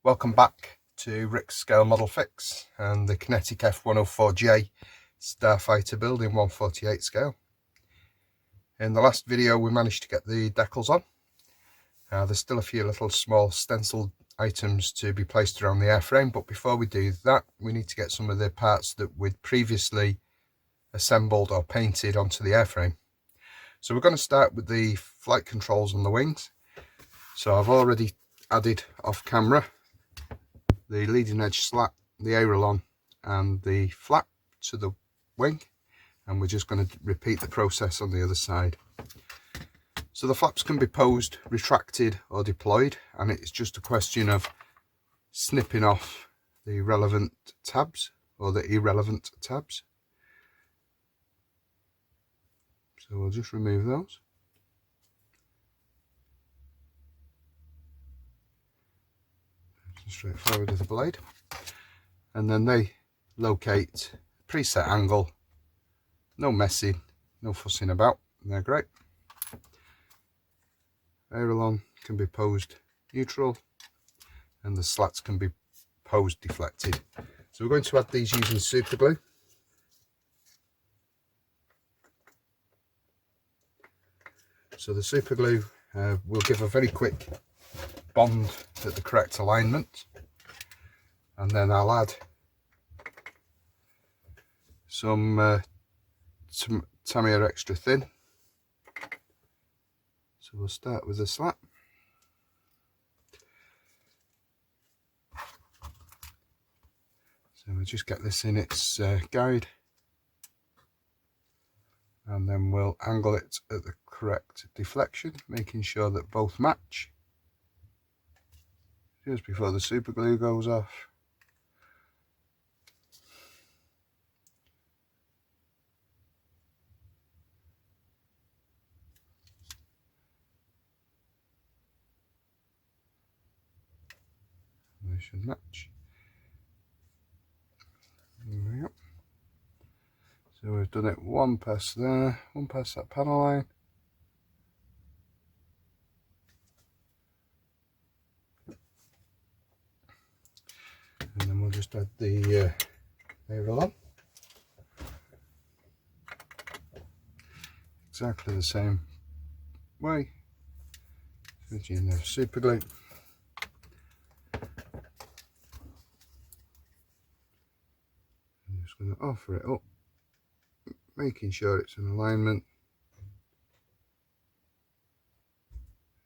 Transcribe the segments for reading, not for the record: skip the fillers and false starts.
Welcome back to Rick's Scale Model Fix and the Kinetic F-104J Starfighter build in 1/48 scale. In the last video we managed to get the decals on. There's still a few little small stenciled items to be placed around the airframe, but before we do that we need to get some of the parts that we'd previously assembled or painted onto the airframe. So we're going to start with the flight controls on the wings. So I've already added off camera the leading edge slat, the aileron and the flap to the wing, and we're just going to repeat the process on the other side. So the flaps can be posed, retracted or deployed, and it's just a question of snipping off the relevant tabs or the irrelevant tabs. So we'll just remove those. Straightforward with the blade, and then they locate preset angle, no messing, no fussing about, and they're great. Aileron can be posed neutral and the slats can be posed deflected. So we're going to add these using super glue. So the super glue will give a very quick bond at the correct alignment, and then I'll add some Tamiya extra thin. So we'll start with the slat. So we'll just get this in its guide, and then we'll angle it at the correct deflection, making sure that both match just before the super glue goes off. They should match. There we go. So we've done it one past there, one past that panel line. And then we'll just add the aileron. Exactly the same way. Using the super glue. I'm just going to offer it up, making sure it's in alignment.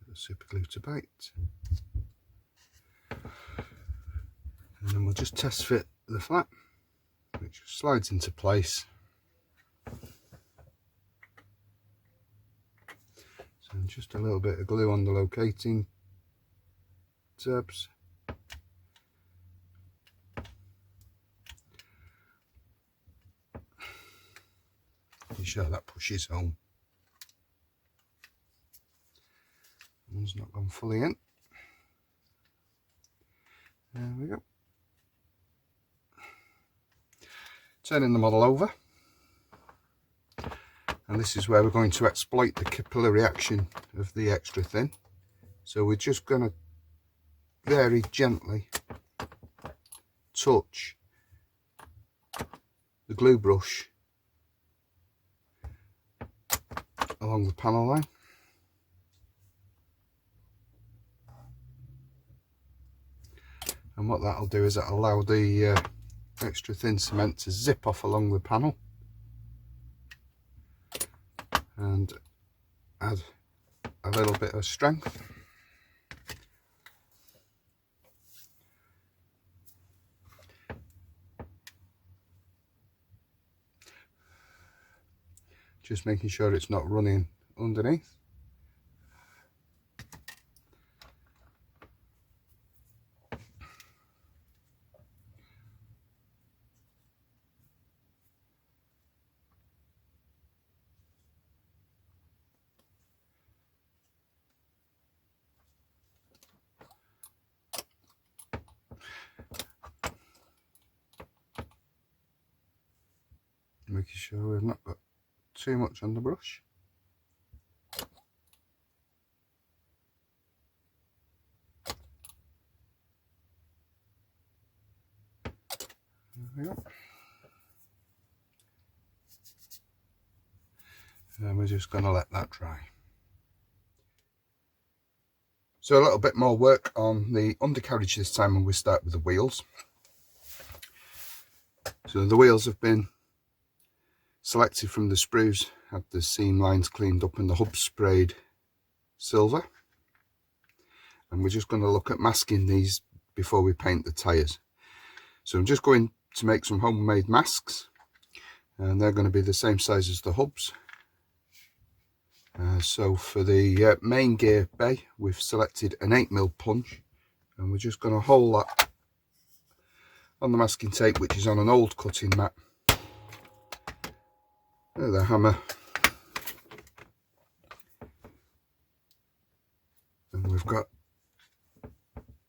The super glue to bite. And then we'll just test fit the flap, which slides into place. So just a little bit of glue on the locating tabs. Be sure that pushes home. One's not gone fully in. There we go. Turning the model over, and this is where we're going to exploit the capillary action of the extra thin. So we're just going to very gently touch the glue brush along the panel line. And what that'll do is it'll allow the extra thin cement to zip off along the panel and add a little bit of strength. Just making sure it's not running underneath. Making sure we've not got too much on the brush. There we go. And we're just going to let that dry. So a little bit more work on the undercarriage this time, and we start with the wheels. So the wheels have been selected from the sprues, had the seam lines cleaned up and the hub sprayed silver. And we're just going to look at masking these before we paint the tyres. So I'm just going to make some homemade masks, and they're going to be the same size as the hubs. So for the main gear bay, we've selected an 8mm punch, and we're just going to hold that on the masking tape, which is on an old cutting mat. There's the hammer, and we've got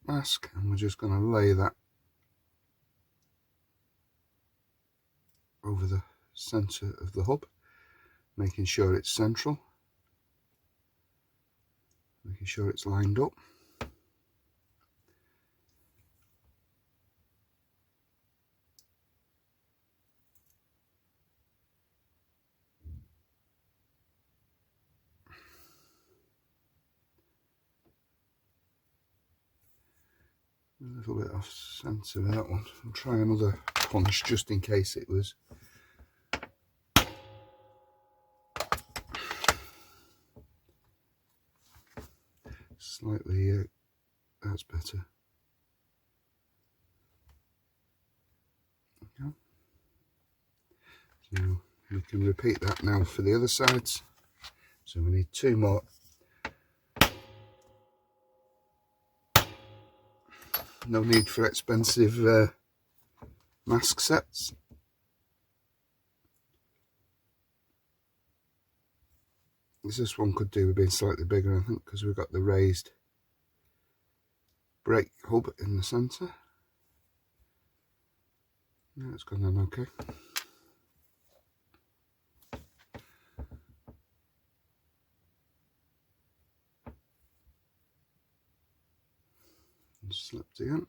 mask, and we're just going to lay that over the centre of the hub, making sure it's central, making sure it's lined up. A little bit off centre with that one. I'll try another punch just in case it was slightly, that's better. Okay. So we can repeat that now for the other sides. So we need 2 more. No need for expensive mask sets. This one could do with being slightly bigger, I think, because we've got the raised brake hub in the centre. Yeah, it's gone on okay. And slipped again.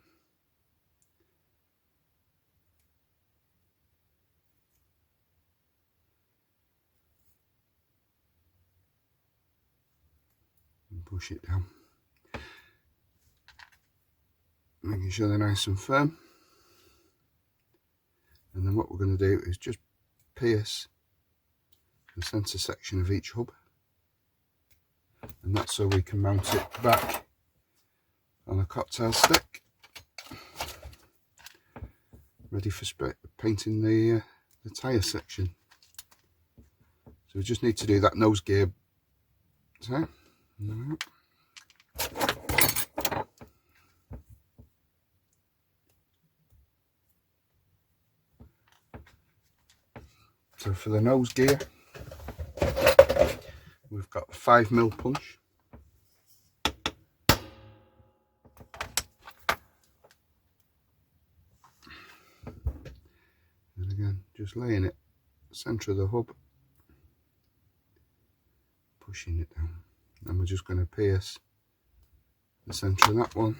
And push it down. Making sure they're nice and firm. And then what we're going to do is just pierce the centre section of each hub, and that's so we can mount it back on a cocktail stick, ready for painting the tyre section. So we just need to do that nose gear. So for the nose gear, we've got a 5mm punch. And again, just laying it centre of the hub, pushing it down. And we're just going to pierce the centre of that one.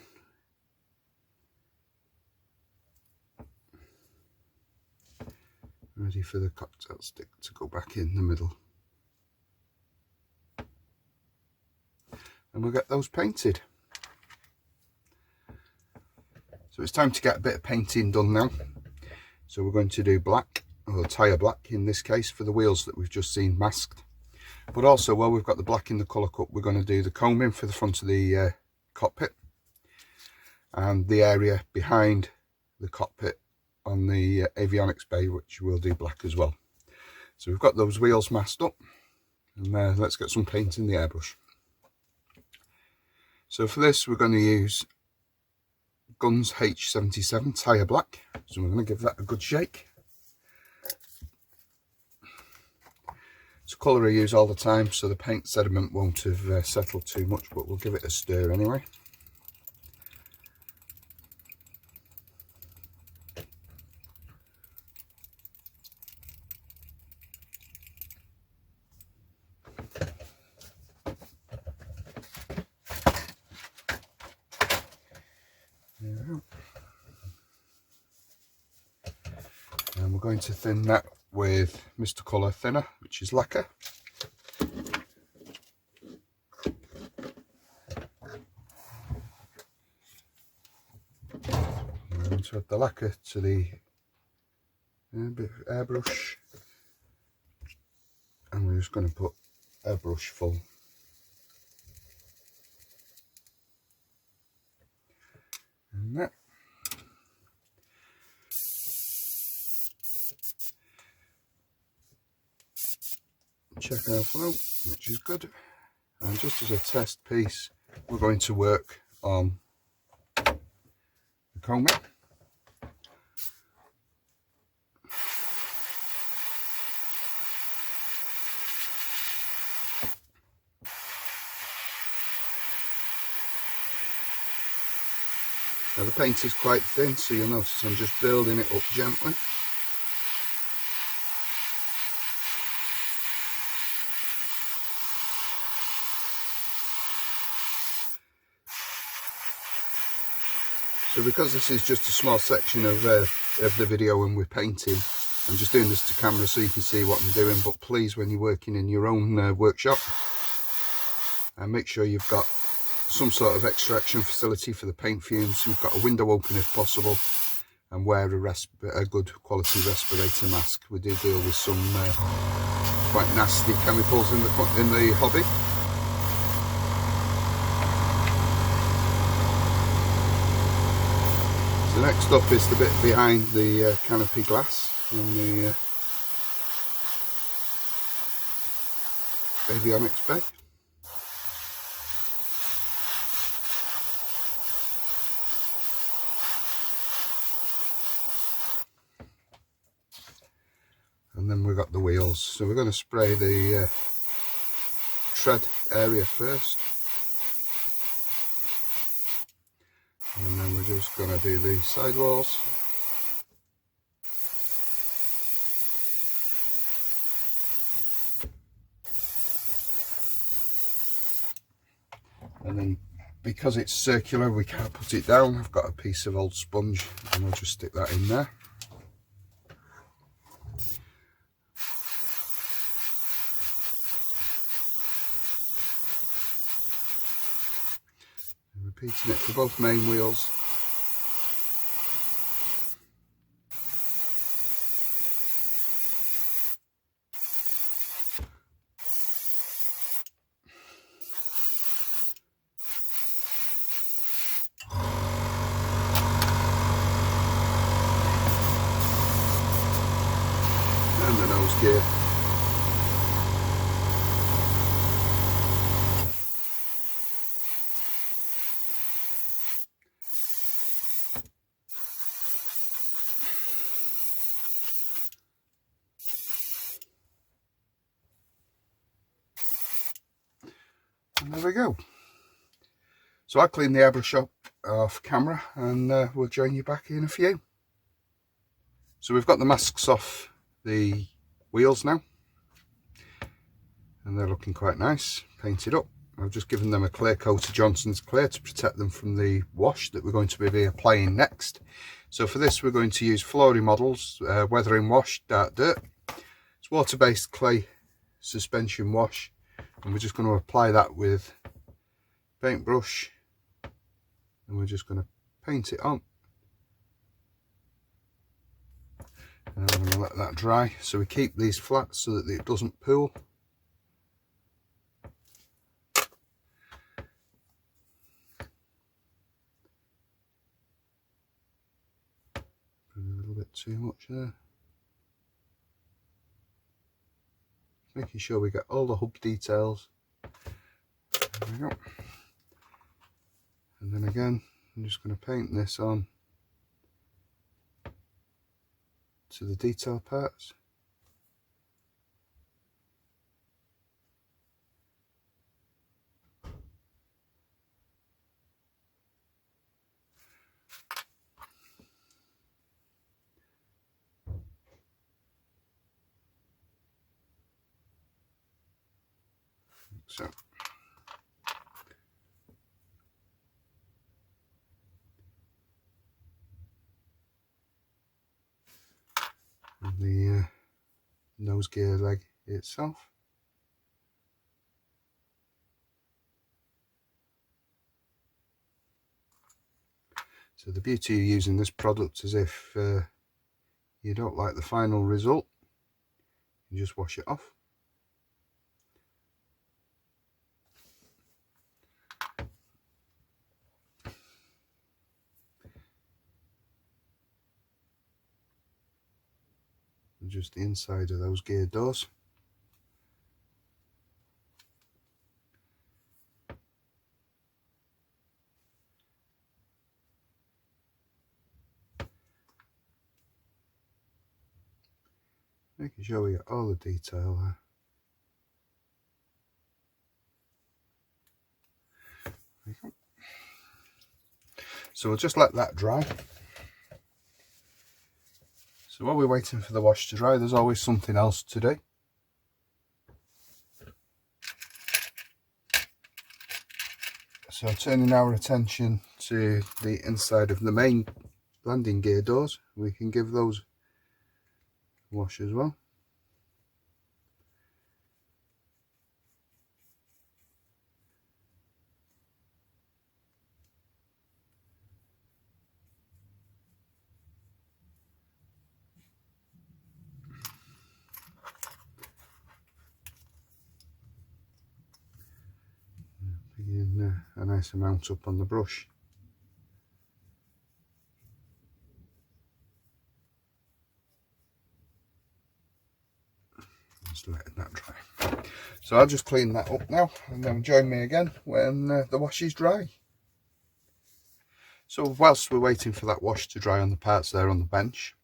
Ready for the cocktail stick to go back in the middle. And we'll get those painted. So it's time to get a bit of painting done now. So we're going to do black, or tyre black in this case, for the wheels that we've just seen masked. But also, while we've got the black in the colour cup, we're going to do the combing for the front of the cockpit, and the area behind the cockpit on the avionics bay, which we'll do black as well. So we've got those wheels masked up, and let's get some paint in the airbrush. So for this, we're going to use Guns H77 tyre black. So we're going to give that a good shake. It's a colour I use all the time, so the paint sediment won't have settled too much, but we'll give it a stir anyway. going to thin that with Mr. Colour Thinner, which is lacquer. I'm going to add the lacquer to the bit of airbrush, and we're just going to put airbrush full. And that. Check our flow, which is good. And just as a test piece, we're going to work on the combing. Now the paint is quite thin, so you'll notice I'm just building it up gently. So because this is just a small section of the video when we're painting, I'm just doing this to camera so you can see what I'm doing, but please, when you're working in your own workshop, make sure you've got some sort of extraction facility for the paint fumes. You've got a window open if possible, and wear a good quality respirator mask. We do deal with some quite nasty chemicals in the hobby. So next up is the bit behind the canopy glass in the avionics bay. And then we've got the wheels. So we're going to spray the tread area first. And then we're just going to do the sidewalls. And then because it's circular, we can't put it down. I've got a piece of old sponge and we'll just stick that in there. And repeating it for both main wheels. And the nose gear. And there we go. So I'll clean the airbrush up off camera and we'll join you back in a few. So we've got the masks off the wheels now, and they're looking quite nice, painted up. I've just given them a clear coat of Johnson's Clear to protect them from the wash that we're going to be applying next. So for this we're going to use Flory Models Weathering Wash Dark Dirt. It's water-based clay suspension wash, and we're just going to apply that with paintbrush, and we're just going to paint it on. And I'm going to let that dry, so we keep these flat so that it doesn't pool. A little bit too much there. Making sure we get all the hub details. There we go. And then again, I'm just going to paint this on to the detail parts. So. nose gear leg itself. So the beauty of using this product is if you don't like the final result, you just wash it off. And just the inside of those gear doors. Making sure we get all the detail there. There you go. So we'll just let that dry. So while we're waiting for the wash to dry, there's always something else to do. So turning our attention to the inside of the main landing gear doors, we can give those a wash as well. Picking a nice amount up on the brush. Just letting that dry. So I'll just clean that up now and then join me again when the wash is dry. So whilst we're waiting for that wash to dry on the parts there on the bench,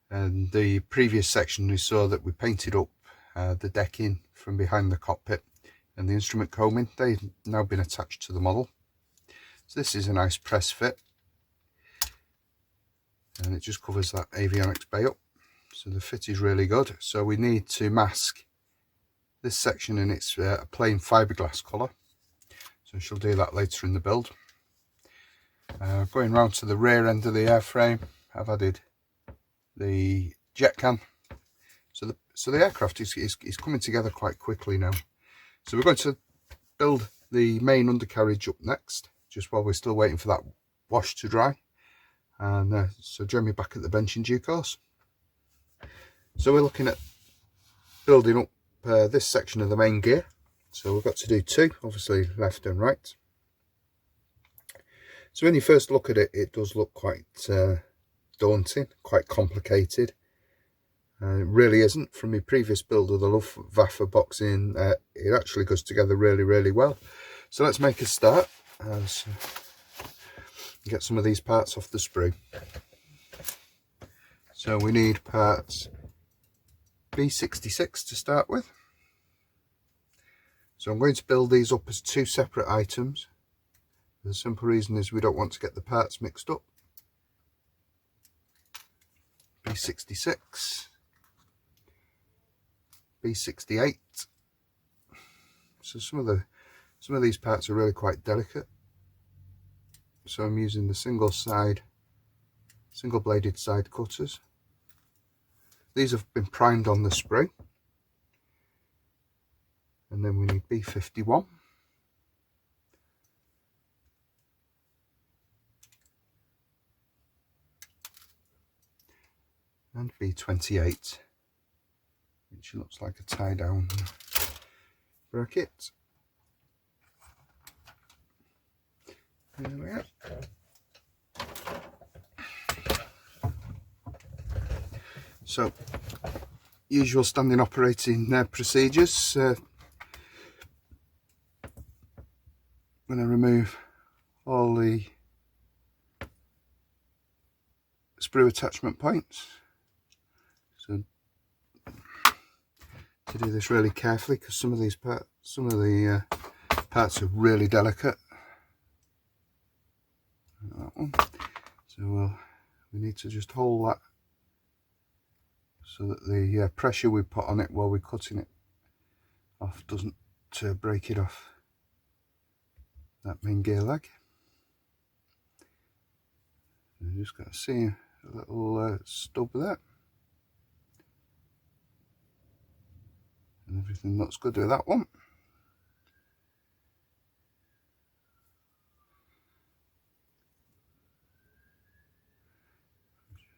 and the previous section we saw that we painted up the decking from behind the cockpit and the instrument combing, they've now been attached to the model. So this is a nice press fit, and it just covers that avionics bay up. So the fit is really good. So we need to mask this section, and it's a plain fiberglass colour. So she'll do that later in the build. Going round to the rear end of the airframe, I've added the jet can. So the aircraft is coming together quite quickly now. So we're going to build the main undercarriage up next, just while we're still waiting for that wash to dry. And so join me back at the bench in due course. So we're looking at building up this section of the main gear. So we've got to do two, obviously left and right. So when you first look at it, it does look quite daunting, quite complicated. It really isn't. From my previous build of the Luftwaffe boxing, it actually goes together really well. So let's make a start and get some of these parts off the sprue. So we need parts B66 to start with. So I'm going to build these up as two separate items. The simple reason is we don't want to get the parts mixed up. B66, B68. So some of these parts are really quite delicate. So I'm using the single bladed side cutters. These have been primed on the sprue. And then we need B51. And B28, which looks like a tie down bracket. There we are. So, usual standing operating procedures. I'm going to remove all the sprue attachment points. So to do this really carefully, because some of the parts are really delicate. That one. So we need to just hold that so that the pressure we put on it while we're cutting it off doesn't break it off that main gear leg. You just got to see a little stub there. and everything looks good with that one.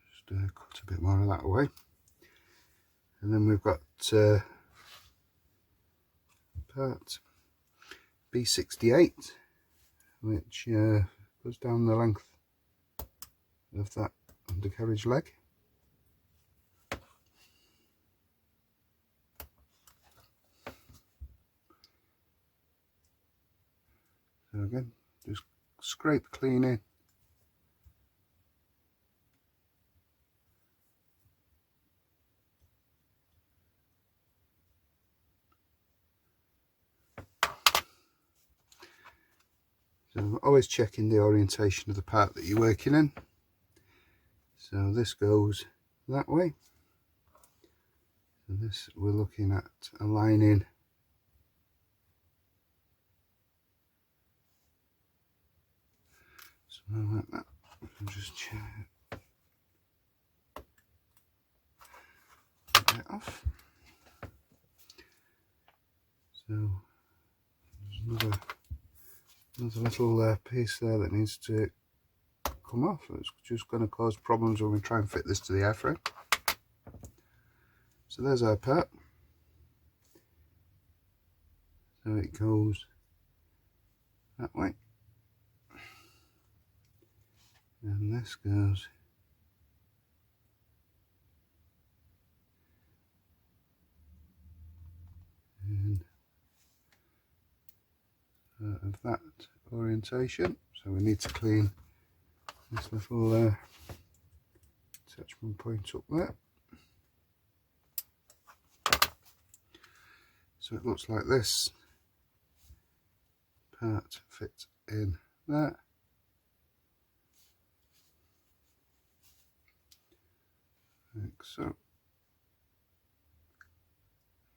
Just cut a bit more of that away, and then we've got part B68, which goes down the length of that undercarriage leg. So again, just scrape clean in. So always checking the orientation of the part that you're working in. So this goes that way. So this we're looking at aligning something like that. I'll just check it off. So there's another little piece there that needs to come off. It's just going to cause problems when we try and fit this to the airframe. So there's our part. So it goes that way, and this goes in of that orientation. So we need to clean this little attachment point up there. So it looks like this. Part fits in there. Like so.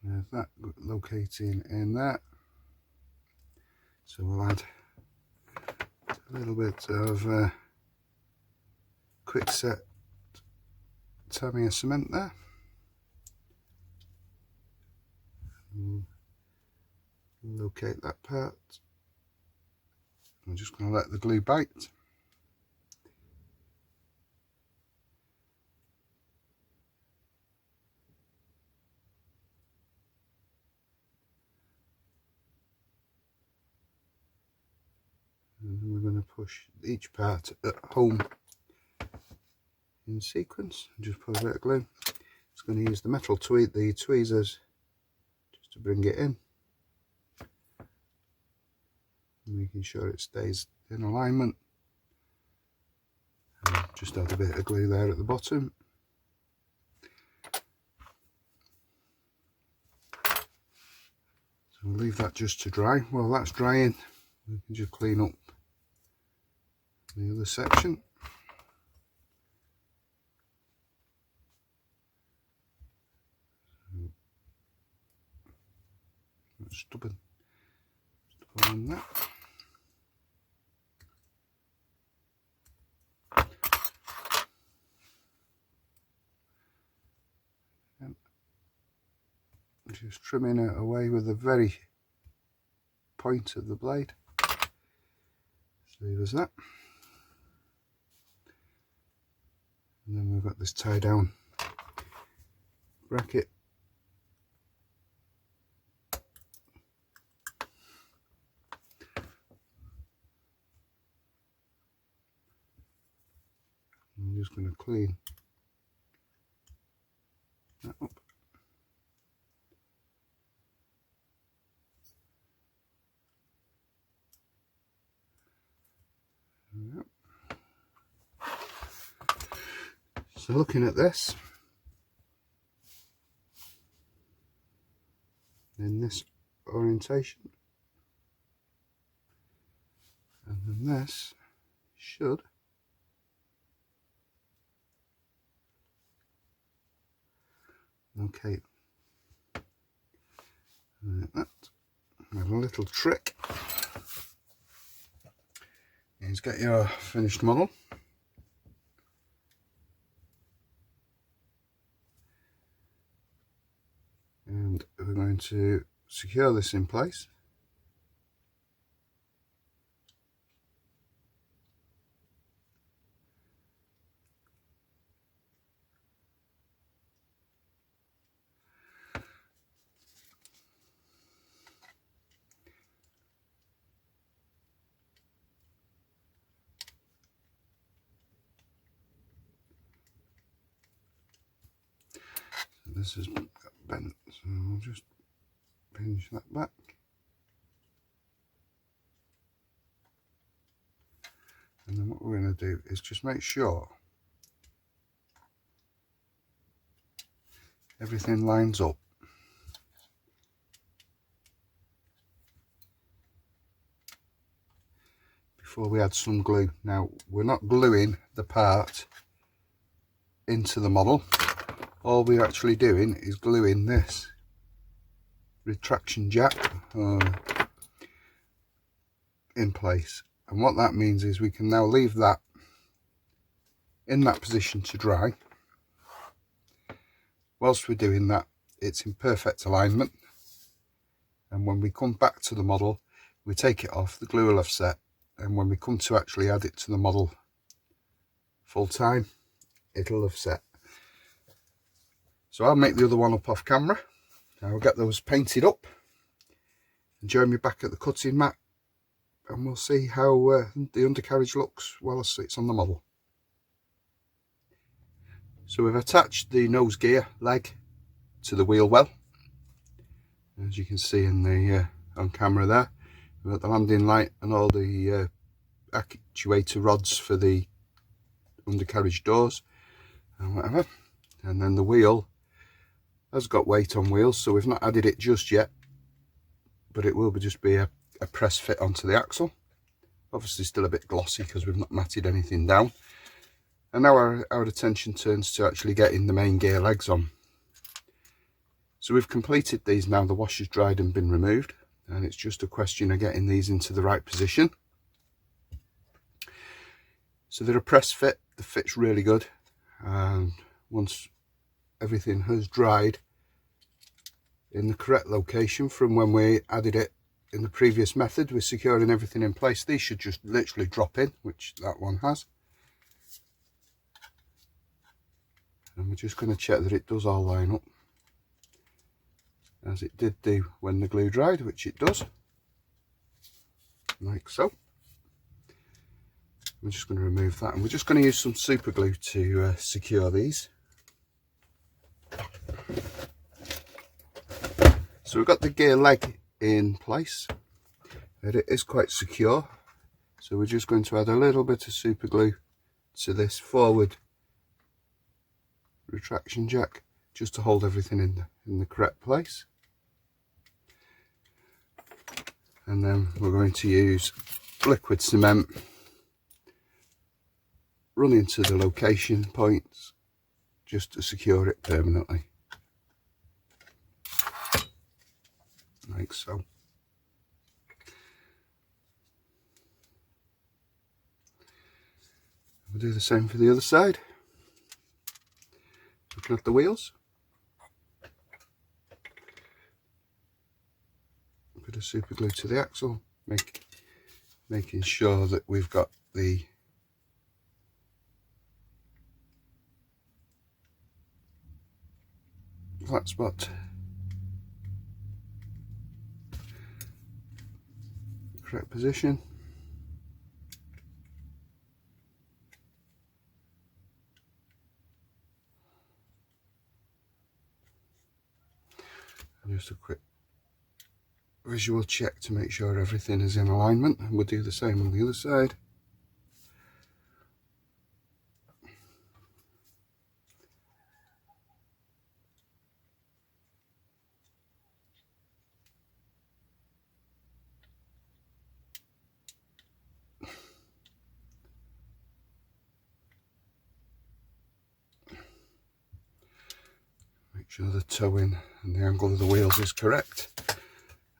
There's that locating in there. So we'll add a little bit of quick set Tamiya cement there. We'll locate that part. I'm just going to let the glue bite. And then we're going to push each part at home in sequence and just put a bit of glue. It's going to use the metal tweezers just to bring it in, making sure it stays in alignment. And just add a bit of glue there at the bottom. So we'll leave that just to dry. While that's drying, we can just clean up the other section. Stubborn on that. And just trimming it away with the very point of the blade. So leave us that. And then we've got this tie down bracket. I'm just going to clean that up. Yep. So looking at this, in this orientation, and then this should locate like that. Have a little trick is get your finished model and we're going to secure this in place. This is bent, so we'll just pinch that back. And then what we're going to do is just make sure everything lines up. Before we add some glue. Now, we're not gluing the part into the model. All we're actually doing is gluing this retraction jack in place. And what that means is we can now leave that in that position to dry. Whilst we're doing that, it's in perfect alignment. And when we come back to the model, we take it off, the glue will have set. And when we come to actually add it to the model full time, it'll have set. So I'll make the other one up off camera. I'll get those painted up and join me back at the cutting mat, and we'll see how the undercarriage looks while it sits on the model. So we've attached the nose gear leg to the wheel well, as you can see in the on camera there. We've got the landing light and all the actuator rods for the undercarriage doors and whatever. And then the wheel has got weight on wheels, so we've not added it just yet, but it will just be a press fit onto the axle. Obviously still a bit glossy because we've not matted anything down. And now our attention turns to actually getting the main gear legs on. So we've completed these now, the washer's dried and been removed, and it's just a question of getting these into the right position. So they're a press fit, the fit's really good, and once everything has dried in the correct location from when we added it in the previous method, we're securing everything in place. These should just literally drop in, which that one has. And we're just going to check that it does all line up as it did do when the glue dried, which it does, like so. I'm just going to remove that, and we're just going to use some super glue to secure these. So we've got the gear leg in place, and it is quite secure. So we're just going to add a little bit of super glue to this forward retraction jack, just to hold everything in the correct place. And then we're going to use liquid cement, run into the location points just to secure it permanently, like so. We'll do the same for the other side. Looking at the wheels, a bit of super glue to the axle, making sure that we've got the flat spot correct position. And just a quick visual check to make sure everything is in alignment, and we'll do the same on the other side. Make sure the towing and the angle of the wheels is correct.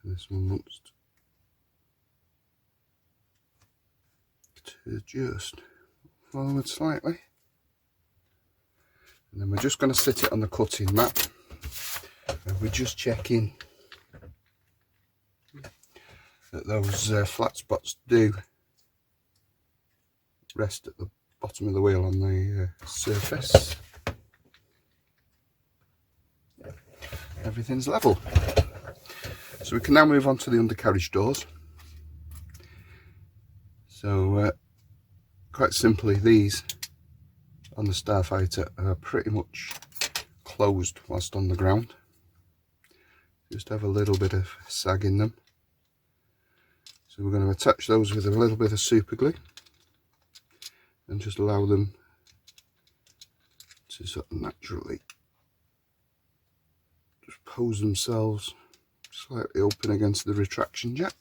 And this one wants to just forward slightly. And then we're just going to sit it on the cutting mat. And we're just checking that those flat spots do rest at the bottom of the wheel on the surface. Everything's level. So we can now move on to the undercarriage doors. So quite simply, these on the Starfighter are pretty much closed whilst on the ground. Just have a little bit of sag in them. So we're going to attach those with a little bit of super glue and just allow them to sort of naturally just pose themselves slightly open against the retraction jack.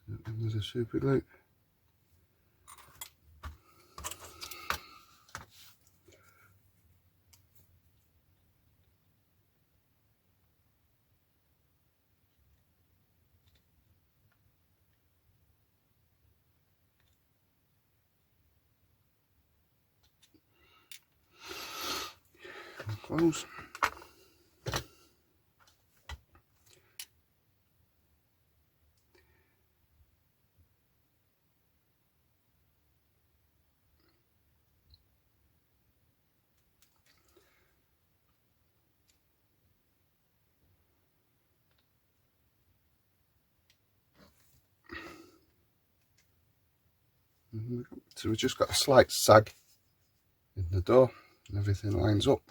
With the super glue. Close. So we've just got a slight sag in the door and everything lines up.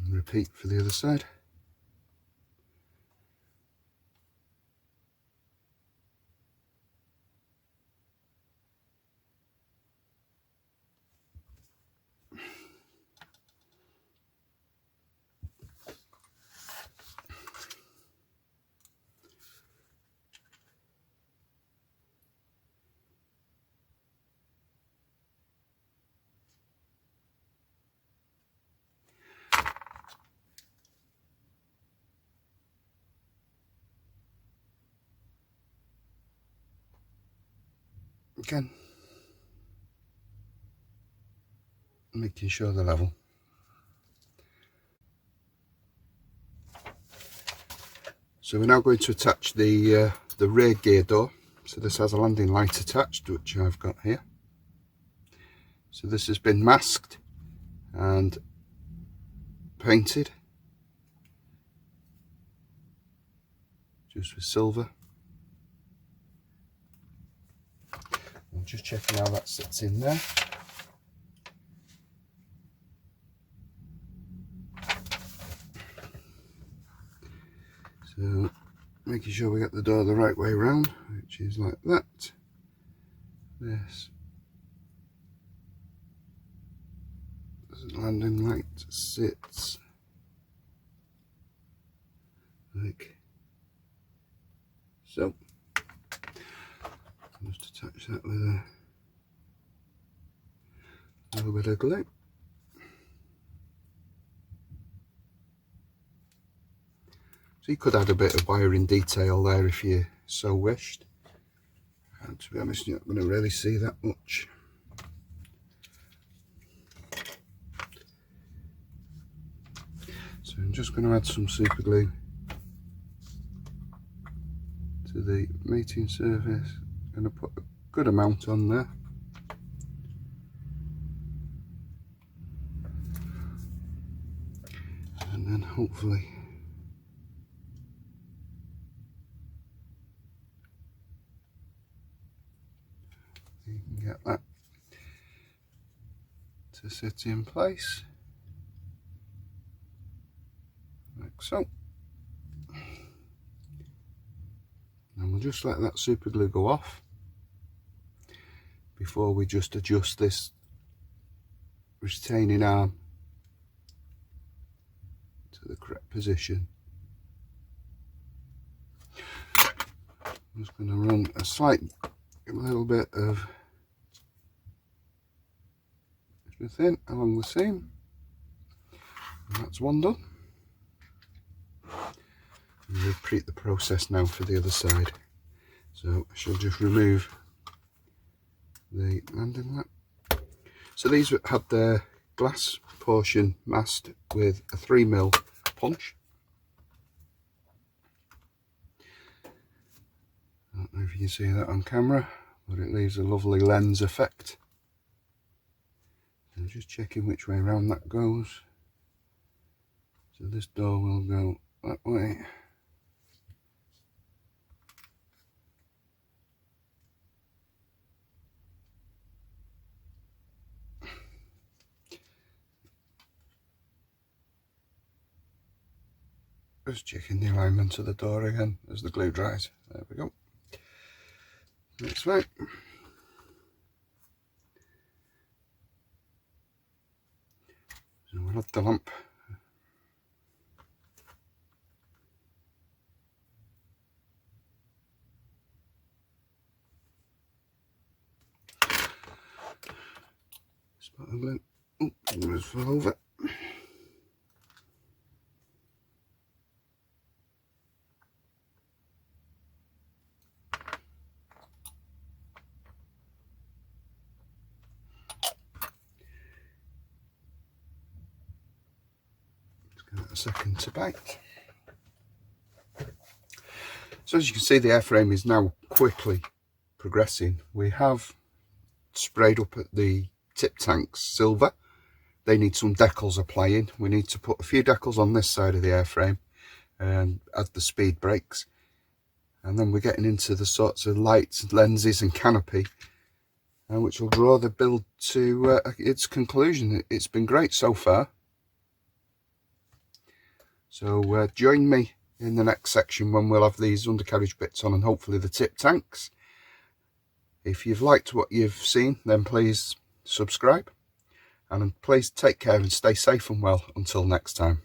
And repeat for the other side. Again, making sure they're level. So we're now going to attach the rear gear door. So this has a landing light attached, which I've got here. So this has been masked and painted just with silver. I'm just checking how that sits in there. So making sure we get the door the right way around, which is like that. This landing light sits like so. Just attach that with a little bit of glue. So you could add a bit of wiring detail there if you so wished. And to be honest, you're not going to really see that much. So I'm just going to add some super glue to the mating surface. I'm going to put a good amount on there. And then hopefully you can get that to sit in place like so. And we'll just let that super glue go off before we just adjust this retaining arm to the correct position. I'm just going to run a little bit of thin along the seam, and that's one done. And repeat the process now for the other side. So I shall just remove the landing lap. So these had their glass portion masked with a 3mm punch. I don't know if you can see that on camera, but it leaves a lovely lens effect. I'm just checking which way around that goes. So this door will go that way. Just checking the alignment of the door again as the glue dries. There we go. That's right. So we'll add the lamp. Spot of glue. Oh, it almost fell over. A second to bite. So as you can see, the airframe is now quickly progressing. We have sprayed up at the tip tanks silver. They need some decals applying. We need to put a few decals on this side of the airframe and add the speed brakes, and then we're getting into the sorts of lights, lenses and canopy, which will draw the build to its conclusion. It's been great so far. So join me in the next section when we'll have these undercarriage bits on and hopefully the tip tanks. If you've liked what you've seen, then please subscribe, and please take care and stay safe and well until next time.